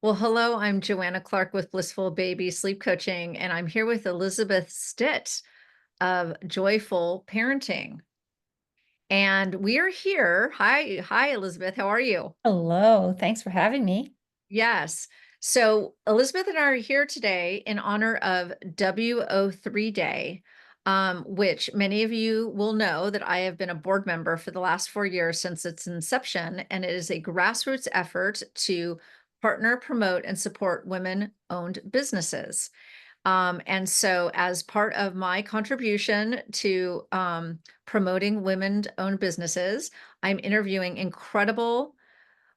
Well, hello, I'm Joanna Clark with Blissful Baby Sleep Coaching, and I'm here with Elizabeth Stitt of Joyful Parenting. And we are here. Hi, Elizabeth. How are you? Hello, thanks for having me. Yes. So Elizabeth and I are here today in honor of WO3 Day, which many of you will know that I have been a board member for the last 4 years since its inception, and it is a grassroots effort to partner, promote, and support women-owned businesses. And so as part of my contribution to promoting women-owned businesses, I'm interviewing incredible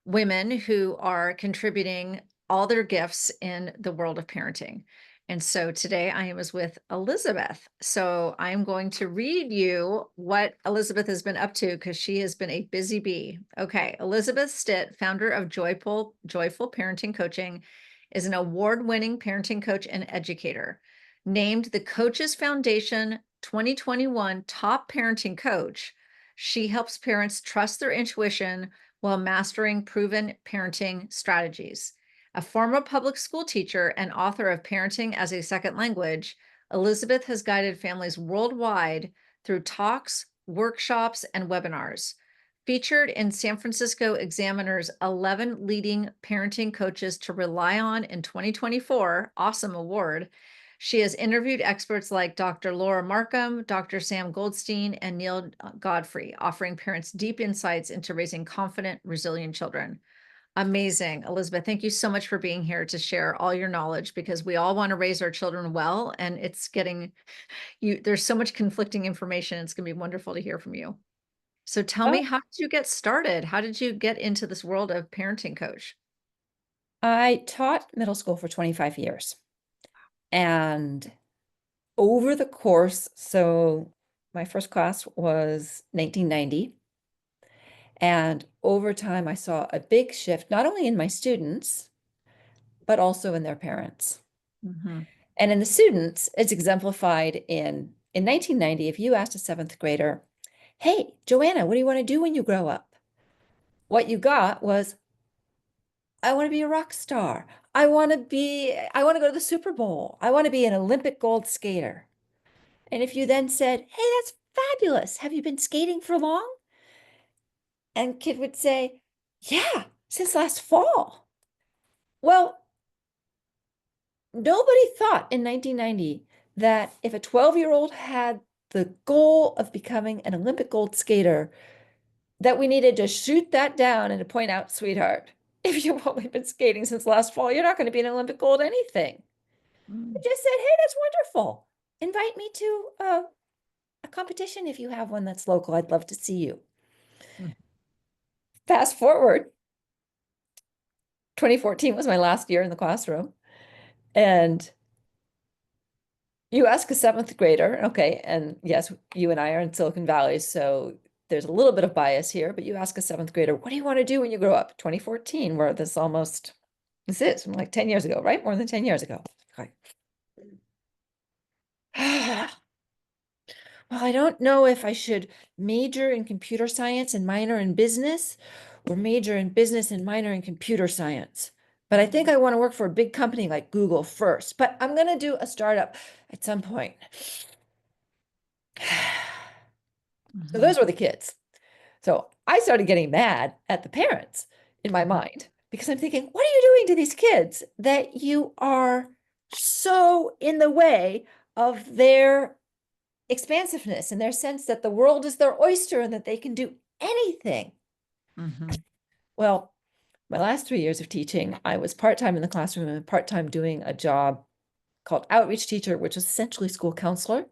women who are contributing all their gifts in the world of parenting. And so today I was with Elizabeth. So I'm going to read you what Elizabeth has been up to because she has been a busy bee. Okay, Elizabeth Stitt, founder of Joyful Parenting Coaching, is an award-winning parenting coach and educator. Named the Coaches Foundation 2021 Top Parenting Coach, she helps parents trust their intuition while mastering proven parenting strategies. A former public school teacher and author of Parenting as a Second Language, Elizabeth has guided families worldwide through talks, workshops, and webinars. Featured in San Francisco Examiner's 11 leading parenting coaches to rely on in 2024 Awesome Award, she has interviewed experts like Dr. Laura Markham, Dr. Sam Goldstein, and Neil Godfrey, offering parents deep insights into raising confident, resilient children. Amazing. Elizabeth, thank you so much for being here to share all your knowledge because we all want to raise our children well, and it's getting you, there's so much conflicting information. It's going to be wonderful to hear from you. So tell me, Well, how did you get started? How did you get into this world of parenting coach? I taught middle school for 25 years. And over the course, so my first class was 1990. And over time, I saw a big shift, not only in my students, but also in their parents. Mhm. And in the students, it's exemplified in 1990, if you asked a seventh grader, "Hey, Joanna, what do you want to do when you grow up?" What you got was, "I want to be a rock star. I want to go to the Super Bowl. I want to be an Olympic gold skater." And if you then said, "Hey, that's fabulous. Have you been skating for long?" And kid would say, "Yeah, since last fall." Well, nobody thought in 1990 that if a 12-year-old had the goal of becoming an Olympic gold skater, that we needed to shoot that down and to point out, "Sweetheart, if you've only been skating since last fall, you're not going to be an Olympic gold anything." I Mm. just said, "Hey, that's wonderful. Invite me to a competition if you have one that's local. I'd love to see you." Mm. Fast forward, 2014 was my last year in the classroom. And you ask a seventh grader, okay, and yes, you and I are in Silicon Valley, so there's a little bit of bias here, but you ask a seventh grader, "What do you want to do when you grow up?" 2014, where this is like 10 years ago, right? More than 10 years ago. Okay. Well, I don't know if I should major in computer science and minor in business, or major in business and minor in computer science. But I think I want to work for a big company like Google first. But I'm going to do a startup at some point. So Mhm. those were the kids. So I started getting mad at the parents in my Mhm. mind because I'm thinking, what are you doing to these kids that you are so in the way of their expansiveness and their sense that the world is their oyster and that they can do anything? Mhm. Well, my last 3 years of teaching, I was part-time in the classroom and part-time doing a job called outreach teacher, which is essentially school counselor.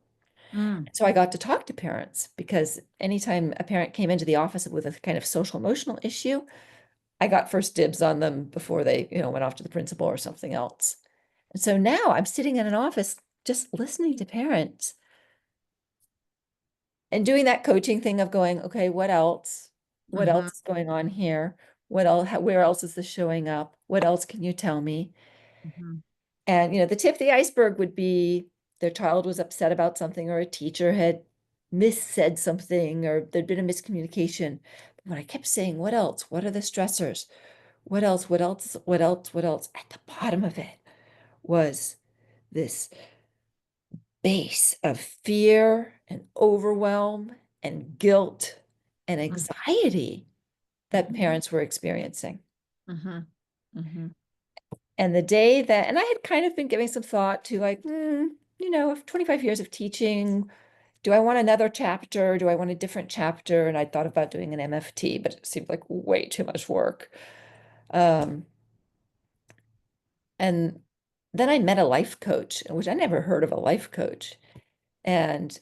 Mm. So I got to talk to parents because anytime a parent came into the office with a kind of social emotional issue, I got first dibs on them before they, went off to the principal or something else. And so now I'm sitting in an office just listening to parents and doing that coaching thing of going, okay, what else? What else Mhm. is going on here? What else, where else is this showing up? What else can you tell me? Mhm. And, the tip of the iceberg would be their child was upset about something, or a teacher had missaid something, or there'd been a miscommunication. But when I kept saying, what else? What are the stressors? What else? What else? What else? What else? At the bottom of it was this base of fear and overwhelm and guilt and Mm, anxiety that mhm, parents were experiencing. mhm, mhm, And the day that, and I had kind of been giving some thought to like, of 25 years of teaching, do I want another chapter? Do I want a different chapter? And I thought about doing an MFT, but it seemed like way too much work. Um, and then I met a life coach, which I never heard of a life coach. And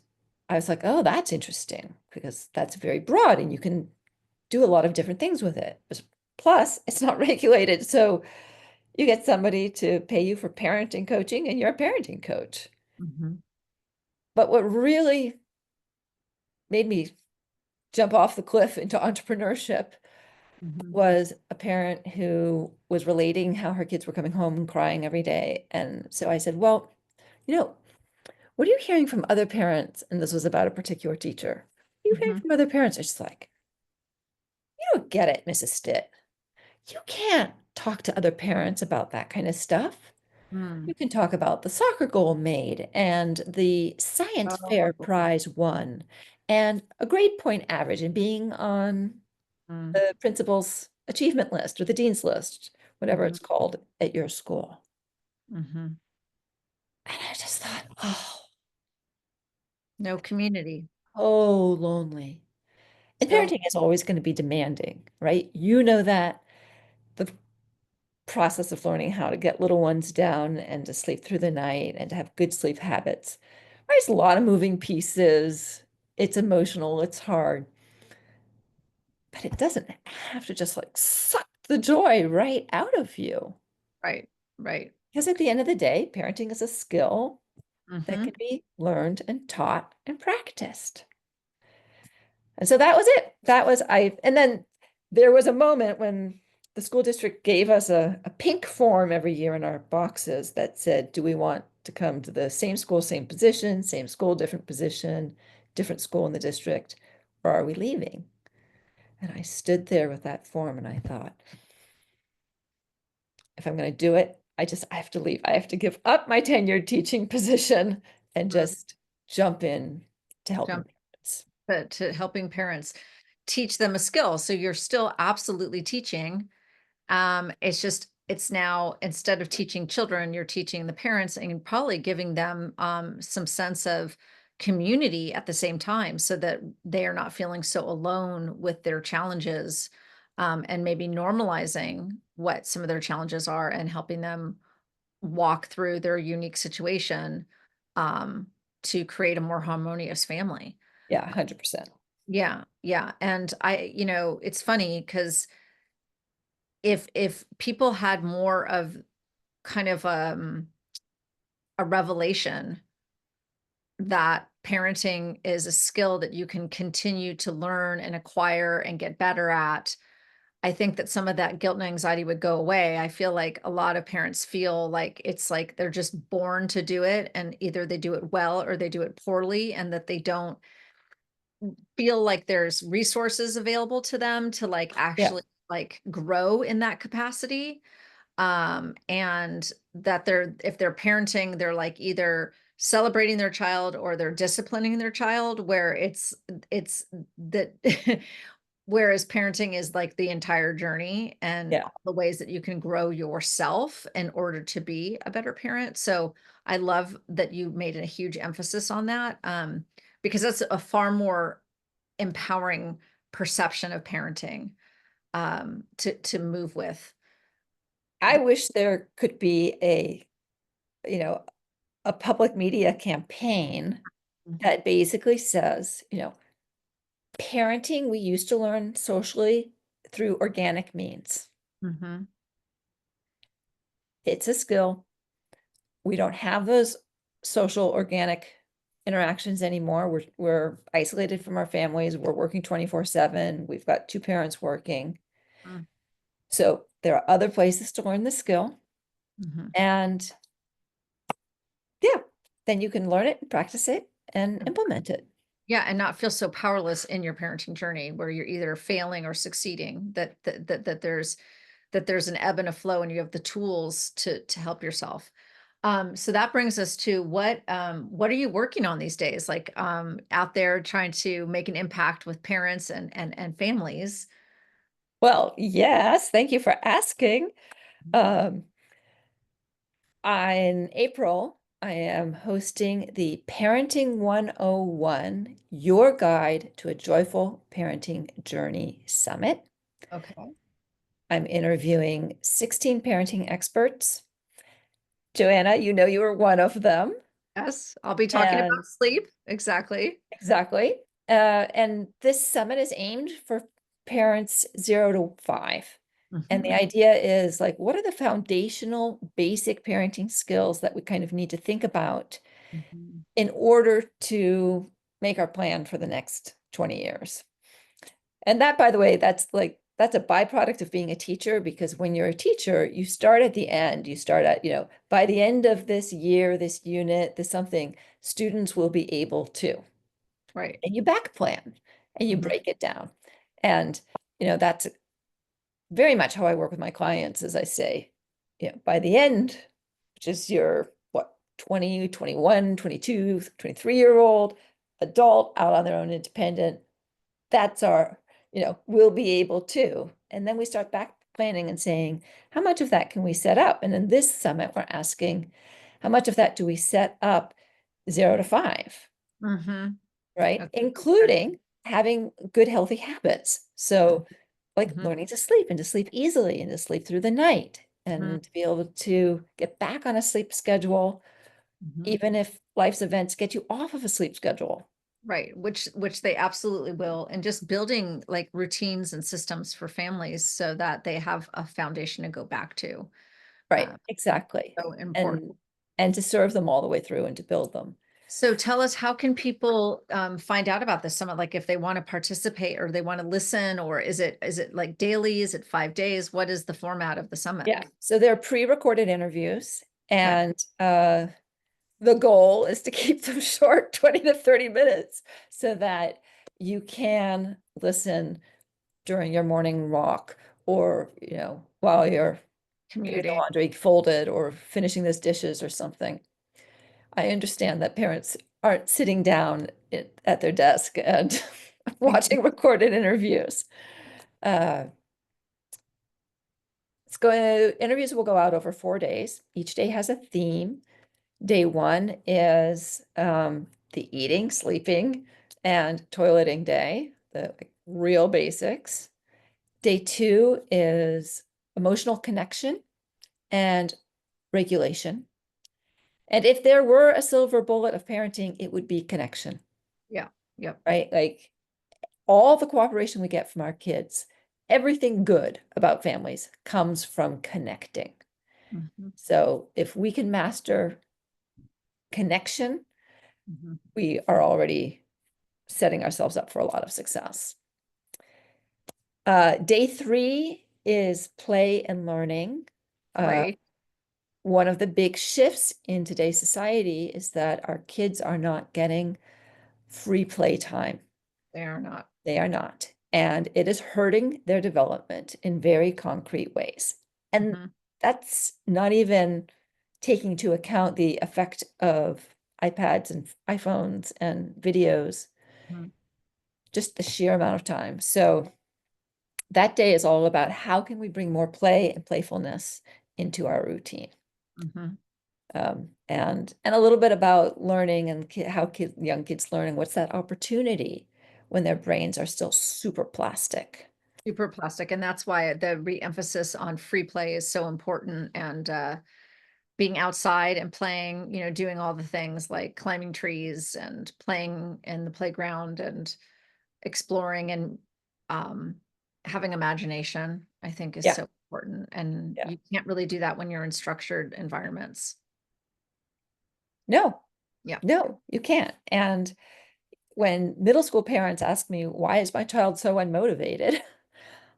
I was like, oh, that's interesting because that's very broad and you can do a lot of different things with it. Plus, it's not regulated. So you get somebody to pay you for parenting coaching and you're a parenting coach. mhm, But what really made me jump off the cliff into entrepreneurship mhm, was a parent who was relating how her kids were coming home and crying every day. And so I said, well, you know, what are you hearing from other parents? And this was about a particular teacher. What are you hearing mhm, from other parents? It's just like, you don't get it, Mrs. Stitt. You can't talk to other parents about that kind of stuff. mm. You can talk about the soccer goal made and the science fair Oh, prize won and a grade point average and being on mm, the principal's achievement list or the dean's list, whatever mhm, it's called at your school. mhm. And I just thought, oh, No community. oh, lonely. And So, parenting is always going to be demanding, right? You know that the process of learning how to get little ones down and to sleep through the night and to have good sleep habits. There's a lot of moving pieces. It's emotional, it's hard, but it doesn't have to just like suck the joy right out of you. right, right. Because at the end of the day, parenting is a skill that Mhm, can be learned and taught and practiced. And so that was it. That was and then there was a moment when the school district gave us a pink form every year in our boxes that said, do we want to come to the same school, same position, same school, different position, different school in the district, or are we leaving? And I stood there with that form and I thought, if I'm going to do it, I have to leave. I have to give up my tenured teaching position and mm. just jump in to helping Jump parents. to helping parents teach them a skill. So you're still absolutely teaching. It's just it's now instead of teaching children, you're teaching the parents and probably giving them some sense of community at the same time so that they are not feeling so alone with their challenges, and maybe normalizing what some of their challenges are and helping them walk through their unique situation, um, to create a more harmonious family. Yeah, 100%. Yeah, yeah. And it's funny because if people had more of kind of a revelation that parenting is a skill that you can continue to learn and acquire and get better at, I think that some of that guilt and anxiety would go away. I feel like a lot of parents feel like it's like they're just born to do it and either they do it well or they do it poorly and that they don't feel like there's resources available to them to like Yeah, actually like grow in that capacity. And that they're if they're parenting, they're like either celebrating their child or they're disciplining their child where it's that whereas parenting is like the entire journey and yeah. all the ways that you can grow yourself in order to be a better parent. So I love that you made a huge emphasis on that, because that's a far more empowering perception of parenting, to move with. I wish there could be you know, a public media campaign that basically says, parenting we used to learn socially through organic means. Mhm, It's a skill. We don't have those social organic interactions anymore. We're isolated from our families. We're working 24/7. We've got two parents working. mm, So there are other places to learn the skill. mhm, And yeah, then you can learn it and practice it and mm. implement it. Yeah, and not feel so powerless in your parenting journey where you're either failing or succeeding, that there's that there's an ebb and a flow and you have the tools to help yourself. So that brings us to what are you working on these days? Like out there trying to make an impact with parents and families. Well, yes, thank you for asking. Um, in April, I am hosting the Parenting 101, Your Guide to a Joyful Parenting Journey Summit. Okay. I'm interviewing 16 parenting experts. Joanna, you know you were one of them. Yes, I'll be talking And about sleep. Exactly. exactly. And this summit is aimed for parents 0 to 5. And the Mhm, idea is like, what are the foundational basic parenting skills that we kind of need to think about mhm. in order to make our plan for the next 20 years? And that, by the way, that's a byproduct of being a teacher, because when you're a teacher, you start at the end. You start at, by the end of this year, this unit, this something, students will be able to. Right. And you back plan and you Mhm, break it down. And, that's very much how I work with my clients, as I say, by the end, which is your, what, 20, 21, 22, 23-year-old adult out on their own independent, that's our, we'll be able to. And then we start back planning and saying, how much of that can we set up? And in this summit, we're asking, how much of that do we set up 0 to 5, mhm. right? That's exactly. Including having good, healthy habits. So, like Mhm, learning to sleep and to sleep easily and to sleep through the night mhm, and to be able to get back on a sleep schedule, mhm. even if life's events get you off of a sleep schedule. Right, which they absolutely will, and just building like routines and systems for families so that they have a foundation to go back to. Right, Uh, exactly. so important. And to serve them all the way through and to build them. So tell us, how can people find out about this summit? Like if they want to participate or they want to listen, or is it like daily? Is it 5 days? What is the format of the summit? Yeah. So they're pre-recorded interviews, Okay. and the goal is to keep them short, 20 to 30 minutes, so that you can listen during your morning walk, or, while you're getting the Commuting. laundry folded or finishing those dishes or something. I understand that parents aren't sitting down at their desk and watching recorded interviews. Uh, interviews will go out over 4 days. Each day has a theme. Day one is the eating, sleeping, and toileting day, the real basics. Day two is emotional connection and regulation. And if there were a silver bullet of parenting, it would be connection, Yeah. Yep. right? Like all the cooperation we get from our kids, everything good about families comes from connecting. Mhm, So if we can master connection, mhm. we are already setting ourselves up for a lot of success. Day three is play and learning. Uh, Great. one of the big shifts in today's society is that our kids are not getting free play time. They are not. They are not. And it is hurting their development in very concrete ways. And Mhm, that's not even taking into account the effect of iPads and iPhones and videos, mhm, just the sheer amount of time. So that day is all about how can we bring more play and playfulness into our routine. mhm. And a little bit about learning and how young kids learn, and what's that opportunity when their brains are still super plastic. Super plastic, and that's why the re-emphasis on free play is so important, and being outside and playing, doing all the things like climbing trees and playing in the playground and exploring and um, having imagination, I think is Yeah, so important. And yeah. you can't really do that when you're in structured environments. No, Yeah. no, you can't. And when middle school parents ask me, why is my child so unmotivated?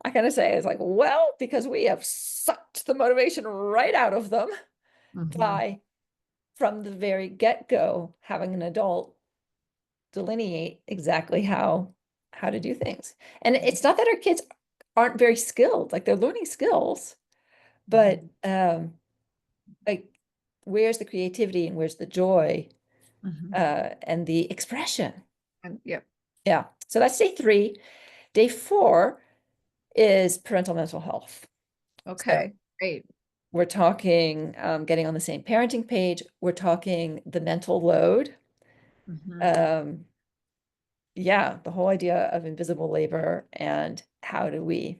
I kind of say, it's like, well, because we have sucked the motivation right out of them Hmm. by, from the very get-go, having an adult delineate exactly how to do things. And it's not that our kids aren't very skilled, like they're learning skills. but like, where's the creativity and where's the joy Mhm. and the expression? And yep. Yeah. So that's day 3. Day 4 is parental mental health. So Okay. Great. we're talking getting on the same parenting page. We're talking the mental load. Mhm. Um, yeah, the whole idea of invisible labor and how do we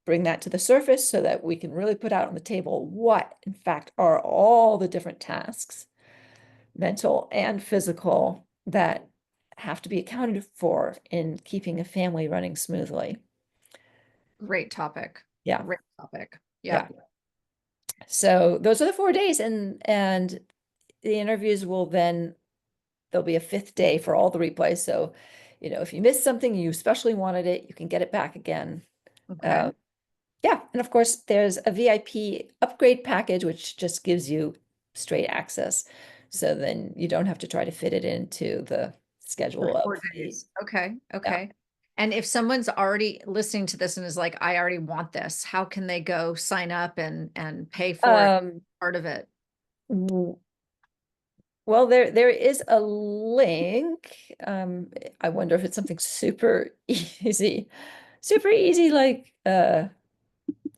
bring that to the surface so that we can really put out on the table what, in fact, are all the different tasks, mental and physical, that have to be accounted for in keeping a family running smoothly. Great topic. Yeah, Great topic. yeah. Yep. So those are the 4 days, and the interviews will then there'll be a 5th day for all the replays. So, if you missed something, you especially wanted it, you can get it back again. Okay. Uh, yeah, and of course, there's a VIP upgrade package, which just gives you straight access. So then you don't have to try to fit it into the The schedule 4 of the, days. Okay. yeah. Okay. And if someone's already listening to this and is like, I already want this, how can they go sign up and pay for it, Um, part of it? w- well, there is a link. I wonder if it's something super easy, super easy, like a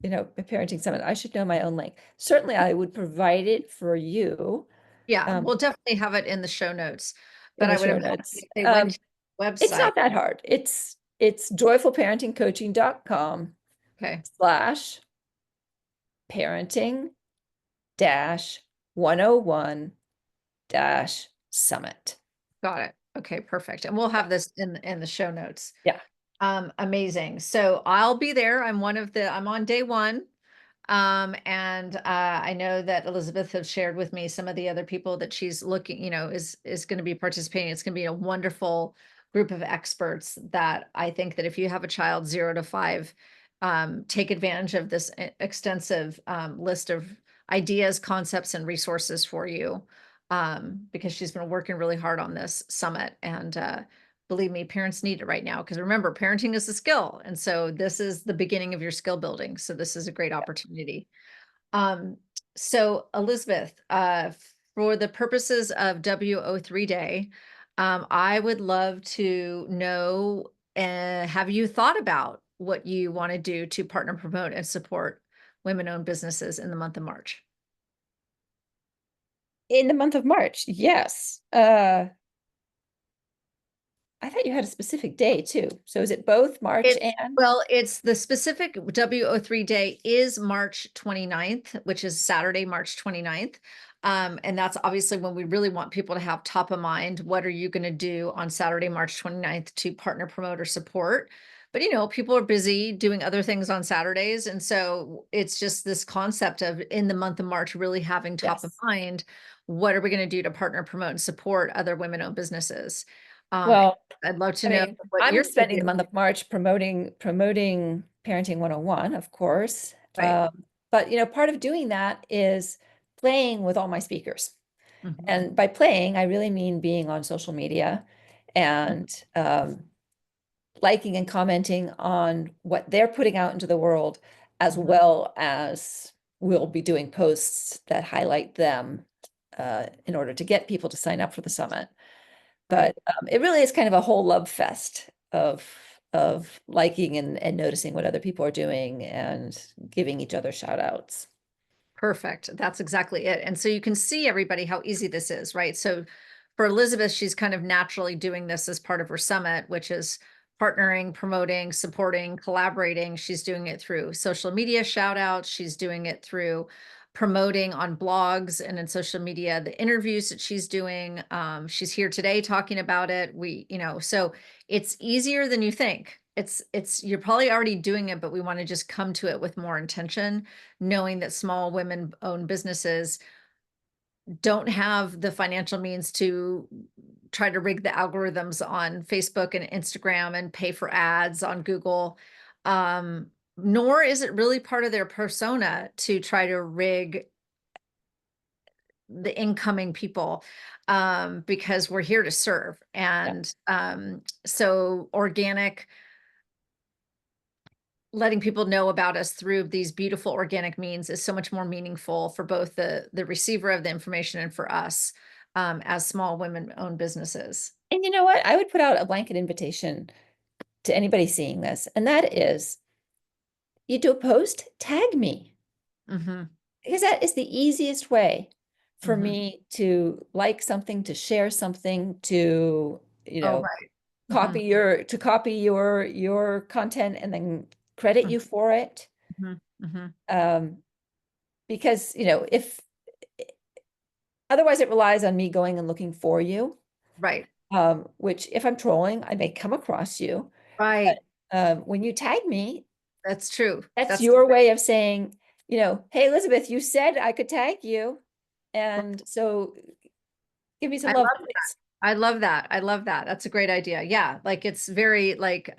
parenting summit. I should know my own link. Certainly, I would provide it for you Yeah, um, we'll definitely have it in the show notes. in But the I would show imagine notes. if they went to the It's website, not that hard. It's joyfulparentingcoaching.com okay, slash parenting dash 101 dash summit. got it. Okay, perfect. And we'll Yeah. have this in the show notes. Yeah. Amazing. So I'll be there. I'm on day 1. And I know that Elizabeth has shared with me some of the other people that she's looking, is going to be participating. It's going to be a wonderful group of experts that I think that if you have a child 0 to 5, take advantage of this extensive list of ideas, concepts, and resources for you. Because she's been working really hard on this summit, and believe me, parents need it right now. Because remember, parenting is a skill. And so this is the beginning of your skill building. So this is a great opportunity. Um, so Elizabeth, for the purposes of WO3 Day, I would love to know, have you thought about what you want to do to partner, promote, and support women-owned businesses in the month of March? In the month of March, yes. I thought you had a specific day too. So is it both March It's and? well, it's the specific WO3 day is March 29th, which is Saturday, March 29th. And that's obviously when we really want people to have top of mind. What are you going to do on Saturday, March 29th to partner, promote, or support? But people are busy doing other things on Saturdays. And so it's just this concept of in the month of March, really having top of Yes. mind. What are we going to do to partner, promote, and support other women-owned businesses? Um, Well, I'd love to I know mean, what I'm you're going to spending the do. month of March promoting Parenting 101, of course. Right. But part of doing that is playing with all my speakers. Mhm. And by playing, I really mean being on social media and liking and commenting on what they're putting out into the world, as Mhm. well as we'll be doing posts that highlight them in order to get people to sign up for the summit. Right. But it really is kind of a whole love fest of liking and noticing what other people are doing and giving each other shout outs. Perfect. That's exactly it. And so you can see everybody how easy this is, right? So for Elizabeth, she's kind of naturally doing this as part of her summit, which is partnering, promoting, supporting, collaborating. She's doing it through social media shout outs. She's doing it through promoting on blogs and in social media, the interviews that she's doing. She's here today talking about it. So it's easier than you think. You're probably already doing it, but we want to just come to it with more intention, knowing that small women-owned businesses don't have the financial means to try to rig the algorithms on Facebook and Instagram and pay for ads on Google. Nor is it really part of their persona to try to rig the incoming people, because we're here to serve. Yeah. And so organic letting people know about us through these beautiful organic means is so much more meaningful for both the receiver of the information and for us as small women-owned businesses. And you know what? I would put out a blanket invitation to anybody seeing this, and that is you do a post, tag me, Hmm. because that is the easiest way for Hmm. me to like something, to share something, to, Oh, right. Hmm. copy your content and then credit you for it. Hmm. Hmm. Um, because, if otherwise it relies on me going and looking for you, Right. which if I'm trolling, I may come across you. Right. When you tag me, That's true. that's That's your way of saying, hey, Elizabeth, you said I could tag you. right. And so give me I some love, love please. I love that. I love that. That's a great idea. Yeah, like it's very like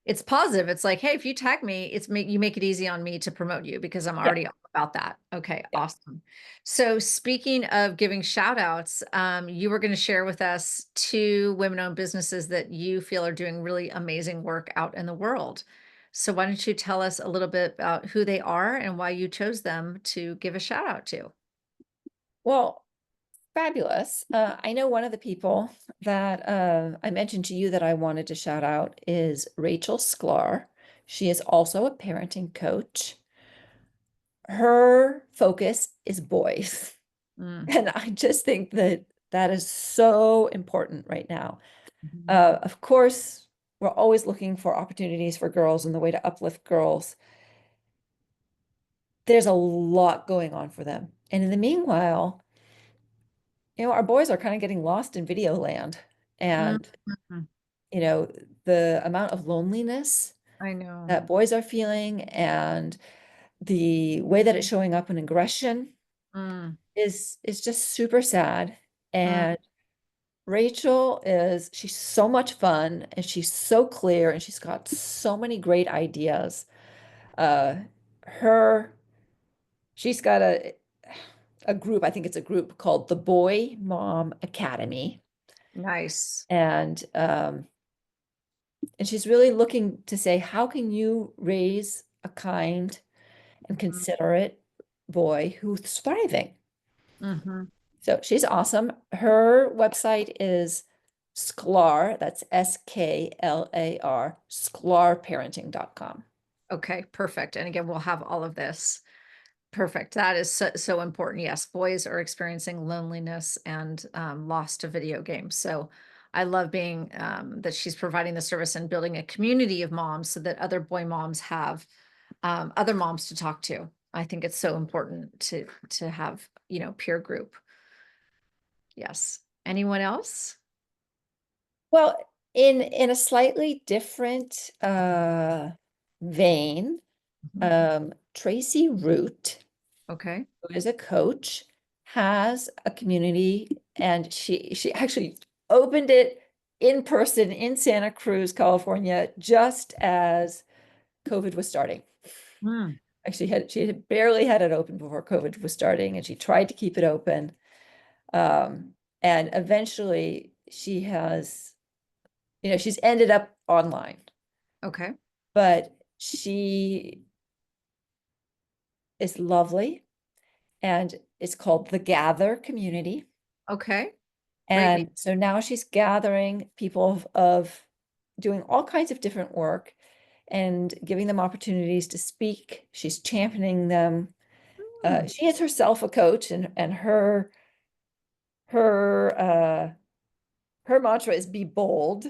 it's positive. It's like, hey, if you tag me, you make it easy on me to promote you because I'm Yeah, already all about that. Okay, yeah. awesome. So speaking of giving shout outs, you were going to share with us two women-owned businesses that you feel are doing really amazing work out in the world. So why don't you tell us a little bit about who they are and why you chose them to give a shout out to? Well, fabulous. I know one of the people that I mentioned to you that I wanted to shout out is Rachel Sklar. She is also a parenting coach. Her focus is boys. Mm, And I just think that that is so important right now. mhm, Of course, we're always looking for opportunities for girls and the way to uplift girls. There's a lot going on for them. And in the meanwhile, our boys are kind of getting lost in video land. mm, And, mm. you know, the amount of loneliness I know. that boys are feeling and the way that it's showing up in aggression Mm, is just super sad. mm. And she's so much fun and she's so clear and she's got so many great ideas. Uh, her, she's got a group, I think it's a group called the Boy Mom Academy. Nice. And she's really looking to say, how can you raise a kind and Mhm, considerate boy who's thriving? mhm. So she's awesome. Her website is Sklar, that's Sklar, sklarparenting.com. Okay, perfect. And again, we'll have all of this. Perfect. That is so important. Yes, boys are experiencing loneliness and loss to video games. So I love being that she's providing the service and building a community of moms so that other boy moms have other moms to talk to. I think it's so important to have, peer group. Yes. Anyone else? Well, in a slightly different vein, Mhm. Tracy Root, Okay. who is a coach, has a community, and she actually opened it in person in Santa Cruz, California, just as COVID was starting. Mm, Actually, she had barely had it open before COVID was starting, and she tried to keep it open. Um, and eventually, she's ended up online, okay. but she is lovely, and it's called the Gather Community. Okay. Great name. And so now she's gathering people of doing all kinds of different work and giving them opportunities to speak. She's championing them. Mm, She is herself a coach, and her her mantra is okay. be bold,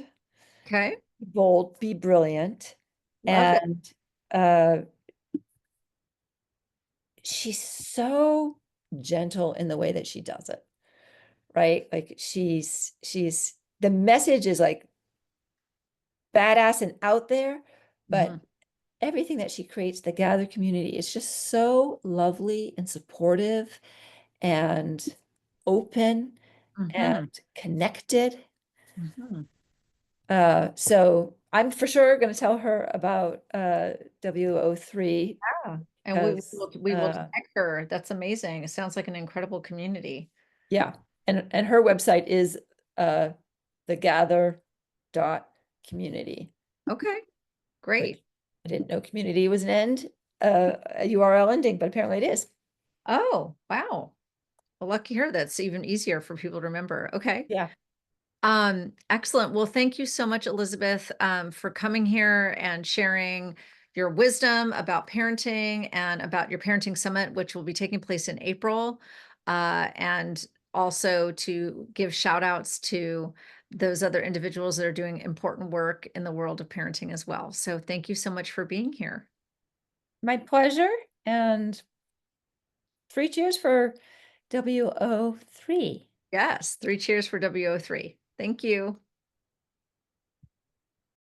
be brilliant. Love it. And uh, she's so gentle in the way that she does it, right? Like she's the message is like badass and out there, but Mhm, everything that she creates, the Gather community, is just so lovely and supportive and open and mhm, connected. mhm. So I'm for sure going to tell her about WO3 Yeah, and because we will tag her. That's amazing. It sounds like an incredible community. yeah, and her website is uh the gather dot community, Okay, which great. I didn't know community was an end, a URL ending, but apparently it is. Oh, wow. Well, lucky here, that's even easier for people to remember. Okay. Yeah. Excellent. Well, thank you so much, Elizabeth, for coming here and sharing your wisdom about parenting and about your parenting summit, which will be taking place in April. And also to give shout outs to those other individuals that are doing important work in the world of parenting as well. So thank you so much for being here. My pleasure, and 3 cheers for WO3. Yes, three cheers for WO3. Thank you.